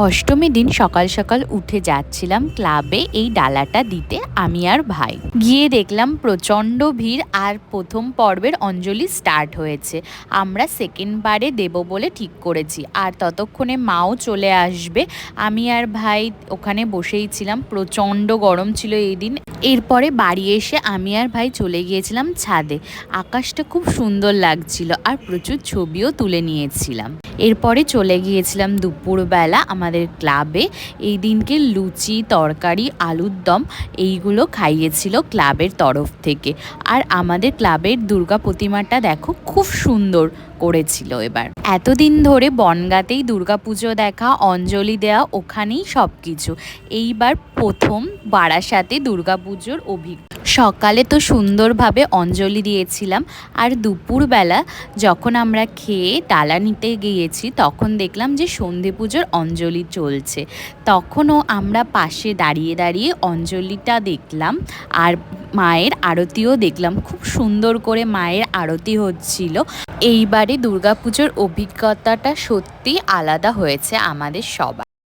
অষ্টমীর দিন সকাল সকাল উঠে যাচ্ছিলাম ক্লাবে এই ডালাটা দিতে আমি আর ভাই। গিয়ে দেখলাম প্রচণ্ড ভিড় আর প্রথম পর্বের অঞ্জলি স্টার্ট হয়েছে। আমরা সেকেন্ড বারে দেব বলে ঠিক করেছি, আর ততক্ষণে মাও চলে আসবে। আমি আর ভাই ওখানে বসেই ছিলাম, প্রচণ্ড গরম ছিল এই দিন। এরপরে বাড়ি এসে আমি আর ভাই চলে গিয়েছিলাম ছাদে। আকাশটা খুব সুন্দর লাগছিল আর প্রচুর ছবিও তুলে নিয়েছিলাম। এরপরে চলে গিয়েছিলাম দুপুরবেলা আমাদের ক্লাবে। এই দিনকে লুচি, তরকারি, আলুর দম এইগুলো খাইয়েছিল ক্লাবের তরফ থেকে। আর আমাদের ক্লাবের দুর্গা প্রতিমাটা দেখো খুব সুন্দর করেছিল এবার। এতদিন ধরে বনগাঁতেই দুর্গাপুজো দেখা, অঞ্জলি দেওয়া, ওখানেই সব কিছু। এইবার প্রথম বারাসাতে দুর্গাপুজোর অভিজ্ঞতা। সকালে তো সুন্দরভাবে অঞ্জলি দিয়েছিলাম, আর দুপুরবেলা যখন আমরা খেয়ে ডালা নিতে গিয়েছি তখন দেখলাম যে সন্ধে পুজোর অঞ্জলি চলছে। তখনও আমরা পাশে দাঁড়িয়ে দাঁড়িয়ে অঞ্জলিটা দেখলাম, আর মায়ের আরতিও দেখলাম। খুব সুন্দর করে মায়ের আরতি হচ্ছিল। এইবারে দুর্গাপুজোর অভিজ্ঞতাটা সত্যি আলাদা হয়েছে আমাদের সবার।